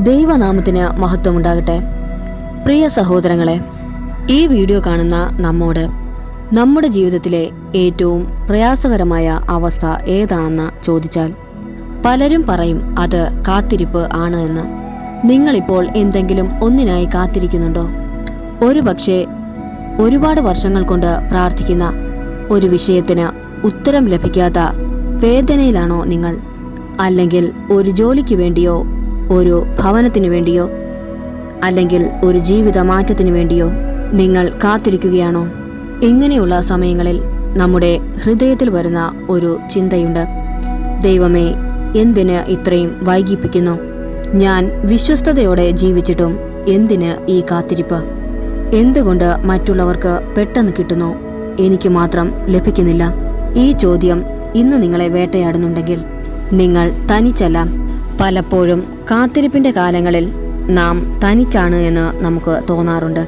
ദൈവനാമത്തിന് മഹത്വമുണ്ടാകട്ടെ. പ്രിയ സഹോദരങ്ങളെ, ഈ വീഡിയോ കാണുന്ന നമ്മോട് നമ്മുടെ ജീവിതത്തിലെ ഏറ്റവും പ്രയാസകരമായ അവസ്ഥ ഏതാണെന്ന് ചോദിച്ചാൽ പലരും പറയും അത് കാത്തിരിപ്പ് ആണ് എന്ന്. നിങ്ങളിപ്പോൾ എന്തെങ്കിലും ഒന്നിനായി കാത്തിരിക്കുന്നുണ്ടോ? ഒരുപക്ഷെ ഒരുപാട് വർഷങ്ങൾ കൊണ്ട് പ്രാർത്ഥിക്കുന്ന ഒരു വിഷയത്തിന് ഉത്തരം ലഭിക്കാത്ത വേദനയിലാണോ നിങ്ങൾ? അല്ലെങ്കിൽ ഒരു ജോലിക്ക് വേണ്ടിയോ, ഒരു ഭവനത്തിനു വേണ്ടിയോ, അല്ലെങ്കിൽ ഒരു ജീവിത മാറ്റത്തിനു വേണ്ടിയോ നിങ്ങൾ കാത്തിരിക്കുകയാണോ? ഇങ്ങനെയുള്ള സമയങ്ങളിൽ നമ്മുടെ ഹൃദയത്തിൽ വരുന്ന ഒരു ചിന്തയുണ്ട്, ദൈവമേ, എന്തിന് ഇത്രയും വൈകിപ്പിക്കുന്നു? ഞാൻ വിശ്വസ്തയോടെ ജീവിച്ചിട്ടും എന്തിന് ഈ കാത്തിരിപ്പ്? എന്തുകൊണ്ട് മറ്റുള്ളവർക്ക് പെട്ടെന്ന് കിട്ടുന്നു, എനിക്ക് മാത്രം ലഭിക്കുന്നില്ല? ഈ ചോദ്യം ഇന്ന് നിങ്ങളെ വേട്ടയാടുന്നുണ്ടെങ്കിൽ നിങ്ങൾ തനിച്ചല്ല. പലപ്പോഴും കാത്തിരിപ്പിന്റെ കാലങ്ങളിൽ നാം തനിച്ചാണ് എന്ന് നമുക്ക് തോന്നാറുണ്ട്.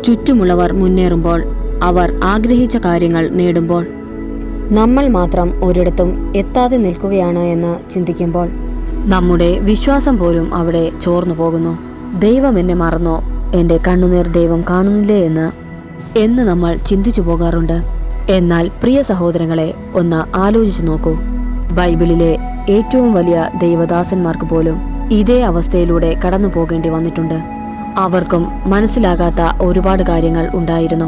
ചുറ്റുമുള്ളവർ മുന്നേറുമ്പോൾ, അവർ ആഗ്രഹിച്ച കാര്യങ്ങൾ നേടുമ്പോൾ, നമ്മൾ മാത്രം ഒരിടത്തും എത്താതെ നിൽക്കുകയാണ് എന്ന് ചിന്തിക്കുമ്പോൾ നമ്മുടെ വിശ്വാസം പോലും അവിടെ ചോർന്നു പോകുന്നു. ദൈവം എന്നെ മറന്നോ? എൻ്റെ കണ്ണുനീർ ദൈവം കാണുന്നില്ലേ എന്ന് നമ്മൾ ചിന്തിച്ചു പോകാറുണ്ട്. എന്നാൽ പ്രിയ സഹോദരങ്ങളെ, ഒന്ന് ആലോചിച്ചു നോക്കൂ. ബൈബിളിലെ ഏറ്റവും വലിയ ദൈവദാസന്മാർക്ക് പോലും ഇതേ അവസ്ഥയിലൂടെ കടന്നു പോകേണ്ടി വന്നിട്ടുണ്ട്. അവർക്കും മനസ്സിലാകാത്ത ഒരുപാട് കാര്യങ്ങൾ ഉണ്ടായിരുന്നു.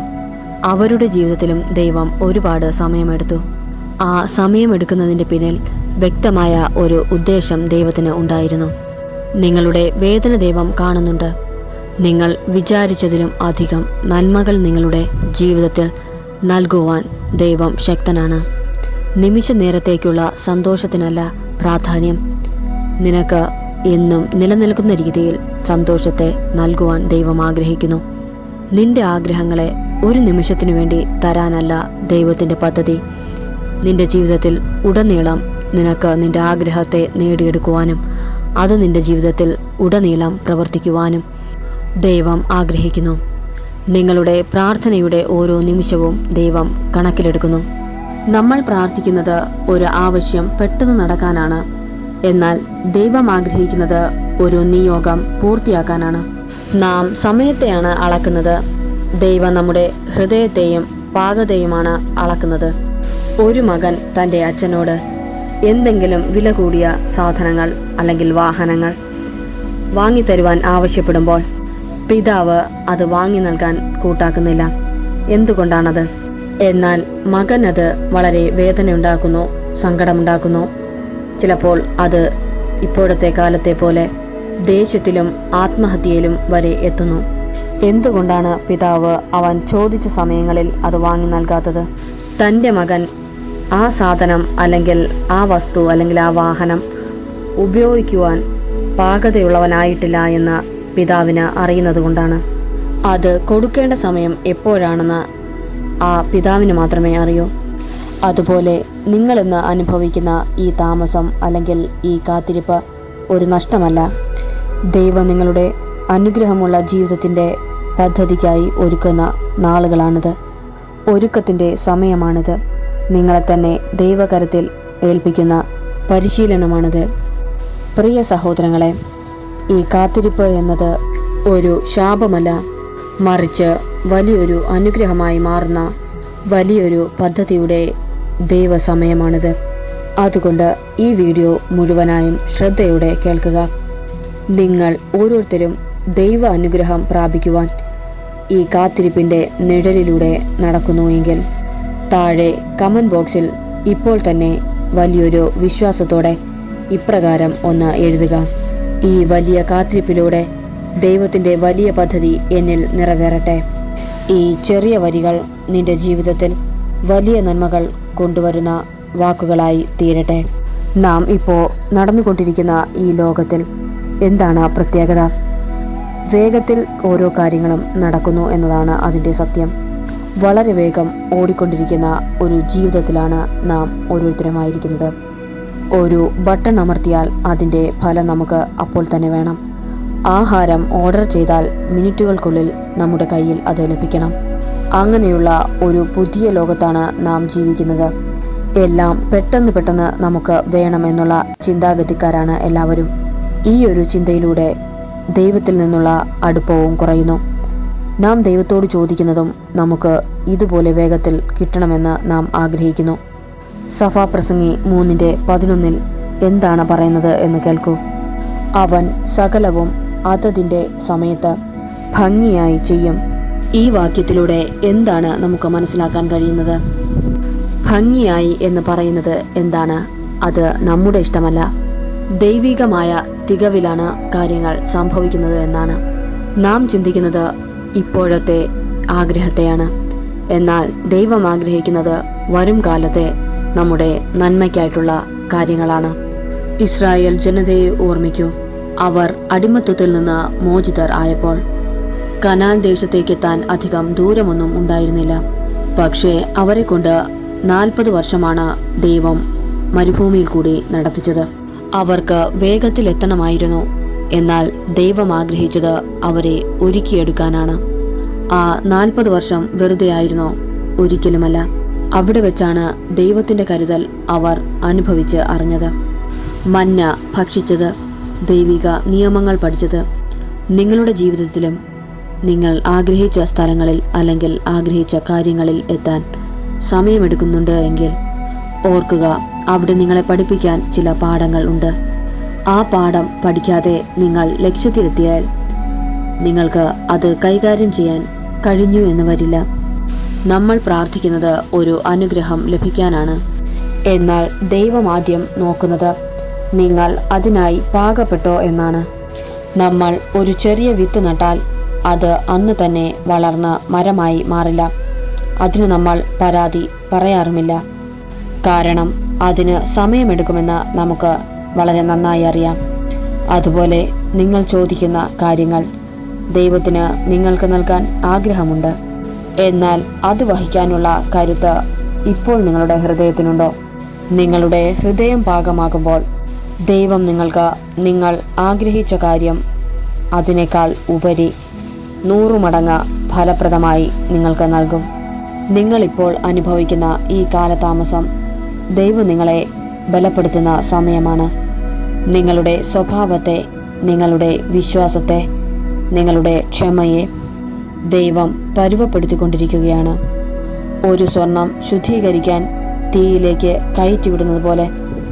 അവരുടെ ജീവിതത്തിലും ദൈവം ഒരുപാട് സമയമെടുത്തു. ആ സമയമെടുക്കുന്നതിൻ്റെ പിന്നിൽ വ്യക്തമായ ഒരു ഉദ്ദേശം ദൈവത്തിന് ഉണ്ടായിരുന്നു. നിങ്ങളുടെ വേദന ദൈവം കാണുന്നുണ്ട്. നിങ്ങൾ വിചാരിച്ചതിലും അധികം നന്മകൾ നിങ്ങളുടെ ജീവിതത്തിൽ നൽകുവാൻ ദൈവം ശക്തനാണ്. നിമിഷ നേരത്തേക്കുള്ള സന്തോഷത്തിനല്ല പ്രാധാന്യം, നിനക്ക് എന്നും നിലനിൽക്കുന്ന രീതിയിൽ സന്തോഷത്തെ നൽകുവാൻ ദൈവം ആഗ്രഹിക്കുന്നു. നിന്റെ ആഗ്രഹങ്ങളെ ഒരു നിമിഷത്തിനു വേണ്ടി തരാനല്ല ദൈവത്തിൻ്റെ പദ്ധതി. നിന്റെ ജീവിതത്തിൽ ഉടനീളം നിനക്ക് നിന്റെ ആഗ്രഹത്തെ നേടിയെടുക്കുവാനും അത് നിന്റെ ജീവിതത്തിൽ ഉടനീളം പ്രവർത്തിക്കുവാനും ദൈവം ആഗ്രഹിക്കുന്നു. നിങ്ങളുടെ പ്രാർത്ഥനയുടെ ഓരോ നിമിഷവും ദൈവം കണക്കിലെടുക്കുന്നു. നമ്മൾ പ്രാർത്ഥിക്കുന്നത് ഒരു ആവശ്യം പെട്ടെന്ന് നടക്കാനാണ്. എന്നാൽ ദൈവം ആഗ്രഹിക്കുന്നത് ഒരു നിയോഗം പൂർത്തിയാക്കാനാണ്. നാം സമയത്തെയാണ് അളക്കുന്നത്, ദൈവം നമ്മുടെ ഹൃദയത്തെയും പാകതയുമാണ് അളക്കുന്നത്. ഒരു മകൻ തൻ്റെ അച്ഛനോട് എന്തെങ്കിലും വില കൂടിയ സാധനങ്ങൾ അല്ലെങ്കിൽ വാഹനങ്ങൾ വാങ്ങിത്തരുവാൻ ആവശ്യപ്പെടുമ്പോൾ പിതാവ് അത് വാങ്ങി നൽകാൻ കൂട്ടാക്കുന്നില്ല. എന്തുകൊണ്ടാണത്? എന്നാൽ മകൻ അത് വളരെ വേദനയുണ്ടാക്കുന്നു, സങ്കടമുണ്ടാക്കുന്നു. ചിലപ്പോൾ അത് ഇപ്പോഴത്തെ കാലത്തെ പോലെ ദേഷ്യത്തിലും ആത്മഹത്യയിലും വരെ എത്തുന്നു. എന്തുകൊണ്ടാണ് പിതാവ് അവൻ ചോദിച്ച സമയങ്ങളിൽ അത് വാങ്ങി നൽകാത്തത്? തൻ്റെ മകൻ ആ സാധനം അല്ലെങ്കിൽ ആ വസ്തു അല്ലെങ്കിൽ ആ വാഹനം ഉപയോഗിക്കുവാൻ പാകതയുള്ളവനായിട്ടില്ല എന്ന് പിതാവിന് അറിയുന്നത് കൊണ്ടാണ്. അത് കൊടുക്കേണ്ട സമയം എപ്പോഴാണെന്ന് ആ പിതാവിന് മാത്രമേ അറിയൂ. അതുപോലെ നിങ്ങളിന്ന് അനുഭവിക്കുന്ന ഈ താമസം അല്ലെങ്കിൽ ഈ കാത്തിരിപ്പ് ഒരു നഷ്ടമല്ല. ദൈവം നിങ്ങളുടെ അനുഗ്രഹമുള്ള ജീവിതത്തിൻ്റെ പദ്ധതിക്കായി ഒരുക്കുന്ന നാളുകളാണിത്. ഒരുക്കത്തിൻ്റെ സമയമാണിത്. നിങ്ങളെ തന്നെ ദൈവകരത്തിൽ ഏൽപ്പിക്കുന്ന പരിശീലനമാണിത്. പ്രിയ സഹോദരങ്ങളെ, ഈ കാത്തിരിപ്പ് എന്നത് ഒരു ശാപമല്ല, മറിച്ച് വലിയൊരു അനുഗ്രഹമായി മാറുന്ന വലിയൊരു പദ്ധതിയുടെ ദൈവസമയമാണിത്. അതുകൊണ്ട് ഈ വീഡിയോ മുഴുവനായും ശ്രദ്ധയോടെ കേൾക്കുക. നിങ്ങൾ ഓരോരുത്തരും ദൈവ അനുഗ്രഹം പ്രാപിക്കുവാൻ ഈ കാത്തിരിപ്പിൻ്റെ നിഴലിലൂടെ നടക്കുന്നു എങ്കിൽ താഴെ കമൻറ്റ് ബോക്സിൽ ഇപ്പോൾ തന്നെ വലിയൊരു വിശ്വാസത്തോടെ ഇപ്രകാരം ഒന്ന് എഴുതുക: ഈ വലിയ കാത്തിരിപ്പിലൂടെ ദൈവത്തിൻ്റെ വലിയ പദ്ധതി എന്നിൽ നിറവേറട്ടെ. ഈ ചെറിയ വരികൾ നിന്റെ ജീവിതത്തിൽ വലിയ നന്മകൾ കൊണ്ടുവരുന്ന വാക്കുകളായി തീരട്ടെ. നാം ഇപ്പോൾ നടന്നുകൊണ്ടിരിക്കുന്ന ഈ ലോകത്തിൽ എന്താണ് പ്രത്യേകത? വേഗത്തിൽ ഓരോ കാര്യങ്ങളും നടക്കുന്നു എന്നതാണ് അതിൻ്റെ സത്യം. വളരെ വേഗം ഓടിക്കൊണ്ടിരിക്കുന്ന ഒരു ജീവിതത്തിലാണ് നാം ഓരോരുത്തരുമായിരിക്കുന്നത്. ഒരു ബട്ടൺ അമർത്തിയാൽ അതിൻ്റെ ഫലം നമുക്ക് അപ്പോൾ തന്നെ വേണം. ആഹാരം ഓർഡർ ചെയ്താൽ മിനിറ്റുകൾക്കുള്ളിൽ നമ്മുടെ കയ്യിൽ അത് ലഭിക്കണം. അങ്ങനെയുള്ള ഒരു പുതിയ ലോകത്താണ് നാം ജീവിക്കുന്നത്. എല്ലാം പെട്ടെന്ന് നമുക്ക് വേണമെന്നുള്ള ചിന്താഗതിക്കാരാണ് എല്ലാവരും. ഈ ഒരു ചിന്തയിലൂടെ ദൈവത്തിൽ നിന്നുള്ള അടുപ്പവും കുറയുന്നു. നാം ദൈവത്തോട് ചോദിക്കുന്നതും നമുക്ക് ഇതുപോലെ വേഗത്തിൽ കിട്ടണമെന്ന് നാം ആഗ്രഹിക്കുന്നു. സഭാപ്രസംഗി 3:11 എന്താണ് പറയുന്നത് എന്ന് കേൾക്കൂ. അവൻ സകലവും അതതിൻ്റെ സമയത്ത് ഭംഗിയായി ചെയ്യും. ഈ വാക്യത്തിലൂടെ എന്താണ് നമുക്ക് മനസ്സിലാക്കാൻ കഴിയുന്നത്? ഭംഗിയായി എന്ന് പറയുന്നത് എന്താണ്? അത് നമ്മുടെ ഇഷ്ടമല്ല, ദൈവികമായ തികവിലാണ് കാര്യങ്ങൾ സംഭവിക്കുന്നത് എന്നാണ്. നാം ചിന്തിക്കുന്നത് ഇപ്പോഴത്തെ ആഗ്രഹത്തെയാണ്. എന്നാൽ ദൈവം ആഗ്രഹിക്കുന്നത് വരും കാലത്തെ നമ്മുടെ നന്മയ്ക്കായിട്ടുള്ള കാര്യങ്ങളാണ്. ഇസ്രായേൽ ജനതയെ ഓർമ്മിക്കൂ. അവർ അടിമത്വത്തിൽ നിന്ന് മോചിതർ ആയപ്പോൾ കനാൻ ദേശത്തേക്കെത്താൻ അധികം ദൂരമൊന്നും ഉണ്ടായിരുന്നില്ല. പക്ഷേ അവരെ കൊണ്ട് 40 വർഷമാണ് ദൈവം മരുഭൂമിയിൽ കൂടി നടത്തിച്ചത്. അവർക്ക് വേഗത്തിലെത്തണമായിരുന്നു. എന്നാൽ ദൈവം ആഗ്രഹിച്ചത് അവരെ ഒരുക്കിയെടുക്കാനാണ്. ആ 40 വർഷം വെറുതെ ആയിരുന്നോ? ഒരിക്കലുമല്ല. അവിടെ വെച്ചാണ് ദൈവത്തിൻ്റെ കരുതൽ അവർ അനുഭവിച്ച് അറിഞ്ഞത്. മന്ന ഭക്ഷിച്ചത്, ദൈവിക നിയമങ്ങൾ പഠിച്ചത്. നിങ്ങളുടെ ജീവിതത്തിലും നിങ്ങൾ ആഗ്രഹിച്ച സ്ഥലങ്ങളിൽ അല്ലെങ്കിൽ ആഗ്രഹിച്ച കാര്യങ്ങളിൽ എത്താൻ സമയമെടുക്കുന്നുണ്ട് എങ്കിൽ ഓർക്കുക, അവിടെ നിങ്ങളെ പഠിപ്പിക്കാൻ ചില പാഠങ്ങൾ ഉണ്ട്. ആ പാഠം പഠിക്കാതെ നിങ്ങൾ ലക്ഷ്യത്തിലെത്തിയാൽ നിങ്ങൾക്ക് അത് കൈകാര്യം ചെയ്യാൻ കഴിഞ്ഞു എന്ന് വരില്ല. നമ്മൾ പ്രാർത്ഥിക്കുന്നത് ഒരു അനുഗ്രഹം ലഭിക്കാനാണ്. എന്നാൽ ദൈവം ആദ്യം നോക്കുന്നത് നിങ്ങൾ അതിനായി പാകപ്പെട്ടോ എന്നാണ്. നമ്മൾ ഒരു ചെറിയ വിത്ത് നട്ടാൽ അത് അന്ന് തന്നെ വളർന്ന് മരമായി മാറില്ല. അതിന് നമ്മൾ പരാതി പറയാറുമില്ല. കാരണം അതിന് സമയമെടുക്കുമെന്ന് നമുക്ക് വളരെ നന്നായി അറിയാം. അതുപോലെ നിങ്ങൾ ചോദിക്കുന്ന കാര്യങ്ങൾ ദൈവത്തിന് നിങ്ങൾക്ക് നൽകാൻ ആഗ്രഹമുണ്ട്. എന്നാൽ അത് വഹിക്കാനുള്ള കരുത്ത് ഇപ്പോൾ നിങ്ങളുടെ ഹൃദയത്തിനുണ്ടോ? നിങ്ങളുടെ ഹൃദയം പാകമാകുമ്പോൾ ദൈവം നിങ്ങൾക്ക് നിങ്ങൾ ആഗ്രഹിച്ച കാര്യം അതിനേക്കാൾ ഉപരി 100 മടങ്ങ് ഫലപ്രദമായി നിങ്ങൾക്ക് നൽകും. നിങ്ങളിപ്പോൾ അനുഭവിക്കുന്ന ഈ കാലതാമസം ദൈവം നിങ്ങളെ ബലപ്പെടുത്തുന്ന സമയമാണ്. നിങ്ങളുടെ സ്വഭാവത്തെ, നിങ്ങളുടെ വിശ്വാസത്തെ, നിങ്ങളുടെ ക്ഷമയെ ദൈവം പരുവപ്പെടുത്തിക്കൊണ്ടിരിക്കുകയാണ്. ഒരു സ്വർണം ശുദ്ധീകരിക്കാൻ തീയിലേക്ക് കയറ്റിവിടുന്നത് പോലെ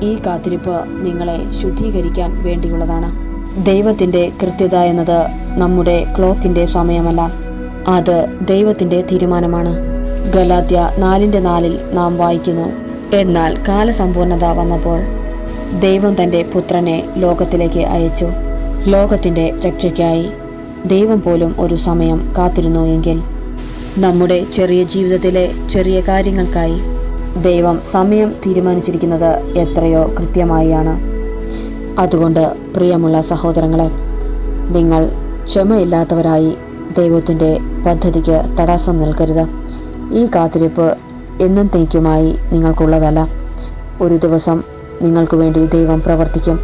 ഈ കാത്തിരിപ്പ് നിങ്ങളെ ശുദ്ധീകരിക്കാൻ വേണ്ടിയുള്ളതാണ്. ദൈവത്തിൻ്റെ കൃത്യത എന്നത് നമ്മുടെ ക്ലോക്കിൻ്റെ സമയമല്ല, അത് ദൈവത്തിൻ്റെ തീരുമാനമാണ്. ഗലാത്യ 4:4 നാം വായിക്കുന്നു, എന്നാൽ കാലസമ്പൂർണത വന്നപ്പോൾ ദൈവം തൻ്റെ പുത്രനെ ലോകത്തിലേക്ക് അയച്ചു. ലോകത്തിൻ്റെ രക്ഷയ്ക്കായി ദൈവം പോലും ഒരു സമയം കാത്തിരുന്നു എങ്കിൽ നമ്മുടെ ചെറിയ ജീവിതത്തിലെ ചെറിയ കാര്യങ്ങൾക്കായി ദൈവം സമയം തീരുമാനിച്ചിരിക്കുന്നത് എത്രയോ കൃത്യമായാണ്. അതുകൊണ്ട് പ്രിയമുള്ള സഹോദരങ്ങളെ, നിങ്ങൾ ക്ഷമയില്ലാത്തവരായി ദൈവത്തിൻ്റെ പദ്ധതിക്ക് തടസ്സം നിൽക്കരുത്. ഈ കാത്തിരിപ്പ് എന്നേക്കുമായി നിങ്ങൾക്കുള്ളതല്ല. ഒരു ദിവസം നിങ്ങൾക്ക് വേണ്ടി ദൈവം പ്രവർത്തിക്കും.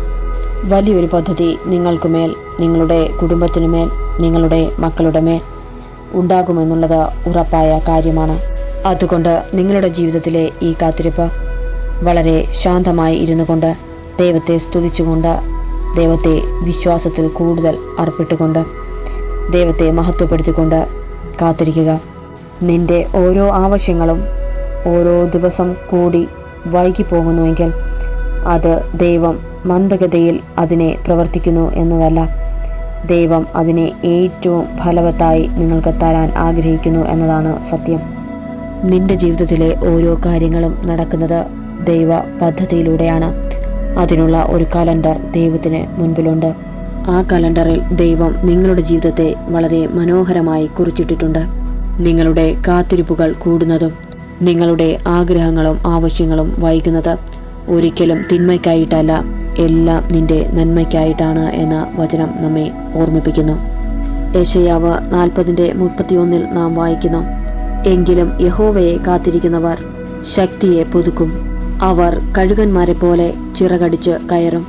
വലിയൊരു പദ്ധതി നിങ്ങൾക്കുമേൽ, നിങ്ങളുടെ കുടുംബത്തിനുമേൽ, നിങ്ങളുടെ മക്കളുടെ മേൽ ഉണ്ടാകുമെന്നുള്ളത് ഉറപ്പായ കാര്യമാണ്. അതുകൊണ്ട് നിങ്ങളുടെ ജീവിതത്തിലെ ഈ കാത്തിരിപ്പ് വളരെ ശാന്തമായി ഇരുന്നു കൊണ്ട്, ദൈവത്തെ സ്തുതിച്ചുകൊണ്ട്, ദൈവത്തെ വിശ്വാസത്തിൽ കൂടുതൽ അർപ്പിട്ടുകൊണ്ട്, ദൈവത്തെ മഹത്വപ്പെടുത്തിക്കൊണ്ട് കാത്തിരിക്കുക. നിന്റെ ഓരോ ആവശ്യങ്ങളും ഓരോ ദിവസം കൂടി വൈകിപ്പോകുന്നുവെങ്കിൽ അത് ദൈവം മന്ദഗതിയിൽ അതിനെ പ്രവർത്തിക്കുന്നു എന്നതല്ല, ദൈവം അതിനെ ഏറ്റവും ഫലവത്തായി നിങ്ങൾക്ക് തരാൻ ആഗ്രഹിക്കുന്നു എന്നതാണ് സത്യം. നിന്റെ ജീവിതത്തിലെ ഓരോ കാര്യങ്ങളും നടക്കുന്നത് ദൈവ പദ്ധതിയിലൂടെയാണ്. അതിനുള്ള ഒരു കലണ്ടർ ദൈവത്തിന് മുൻപിലുണ്ട്. ആ കലണ്ടറിൽ ദൈവം നിങ്ങളുടെ ജീവിതത്തെ വളരെ മനോഹരമായി കുറിച്ചിട്ടിട്ടുണ്ട്. നിങ്ങളുടെ കാത്തിരിപ്പുകൾ കൂടുന്നതും നിങ്ങളുടെ ആഗ്രഹങ്ങളും ആവശ്യങ്ങളും വൈകുന്നത് ഒരിക്കലും തിന്മയ്ക്കായിട്ടല്ല, എല്ലാം നിന്റെ നന്മയ്ക്കായിട്ടാണ് എന്ന് വചനം നമ്മെ ഓർമ്മിപ്പിക്കുന്നു. യെശയ്യാവ് 40:31 നാം വായിക്കുന്നു, എങ്കിലും യഹോവയെ കാത്തിരിക്കുന്നവർ ശക്തിയെ പുതുക്കും. അവർ കഴുകന്മാരെ പോലെ ചിറകടിച്ച് കയറും.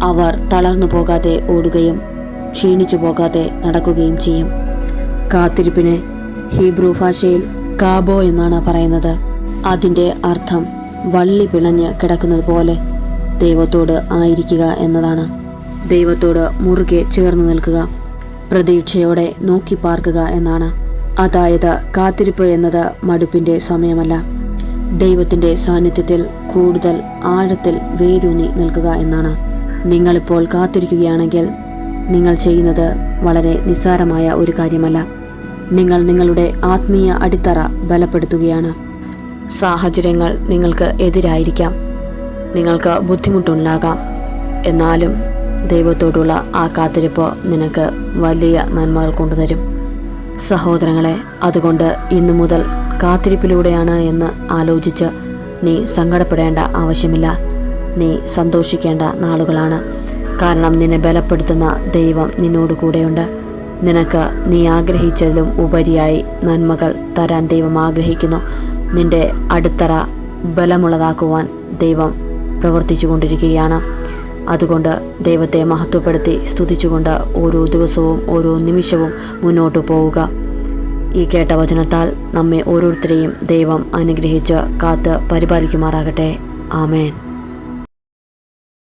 അവർ തളർന്നു പോകാതെ ഓടുകയും ക്ഷീണിച്ചു പോകാതെ നടക്കുകയും ചെയ്യും. കാത്തിരിപ്പിനെ ഹീബ്രു ഭാഷയിൽ കാബോ എന്നാണ് പറയുന്നത്. അതിൻ്റെ അർത്ഥം വള്ളി പിളഞ്ഞ് കിടക്കുന്നത് പോലെ ദൈവത്തോട് ആയിരിക്കുക എന്നതാണ്. ദൈവത്തോട് മുറുകെ ചേർന്ന് നിൽക്കുക, പ്രതീക്ഷയോടെ നോക്കി പാർക്കുക എന്നാണ്. അതായത് കാത്തിരിപ്പ് എന്നത് മടുപ്പിൻ്റെ സമയമല്ല, ദൈവത്തിൻ്റെ സാന്നിധ്യത്തിൽ കൂടുതൽ ആഴത്തിൽ വേരൂന്നി നിൽക്കുക എന്നാണ്. നിങ്ങളിപ്പോൾ കാത്തിരിക്കുകയാണെങ്കിൽ നിങ്ങൾ ചെയ്യുന്നത് വളരെ നിസ്സാരമായ ഒരു കാര്യമല്ല. നിങ്ങൾ നിങ്ങളുടെ ആത്മീയ അടിത്തറ ബലപ്പെടുത്തുകയാണ്. സാഹചര്യങ്ങൾ നിങ്ങൾക്ക് എതിരായിരിക്കാം, നിങ്ങൾക്ക് ബുദ്ധിമുട്ടുണ്ടാകാം, എന്നാലും ദൈവത്തോടുള്ള ആ കാത്തിരിപ്പ് നിനക്ക് വലിയ നന്മകൾ കൊണ്ടുതരും. സഹോദരങ്ങളെ, അതുകൊണ്ട് ഇന്നു മുതൽ കാത്തിരിപ്പിലൂടെയാണ് എന്ന് ആലോചിച്ച് നീ സങ്കടപ്പെടേണ്ട ആവശ്യമില്ല. നീ സന്തോഷിക്കേണ്ട നാളുകളാണ്. കാരണം നിന്നെ ബലപ്പെടുത്തുന്ന ദൈവം നിന്നോട് കൂടെയുണ്ട്. നിനക്ക് നീ ആഗ്രഹിച്ചതിലും ഉപരിയായി നന്മകൾ തരാൻ ദൈവം ആഗ്രഹിക്കുന്നു. നിന്റെ അടിത്തറ ബലമുള്ളതാക്കുവാൻ ദൈവം പ്രവർത്തിച്ചു കൊണ്ടിരിക്കുകയാണ്. അതുകൊണ്ട് ദൈവത്തെ മഹത്വപ്പെടുത്തി സ്തുതിച്ചുകൊണ്ട് ഓരോ ദിവസവും ഓരോ നിമിഷവും മുന്നോട്ട് പോവുക. ഈ കേട്ട വചനത്താൽ നമ്മെ ഓരോരുത്തരെയും ദൈവം അനുഗ്രഹിച്ച് കാത്ത് പരിപാലിക്കുമാറാകട്ടെ. ആമേൻ.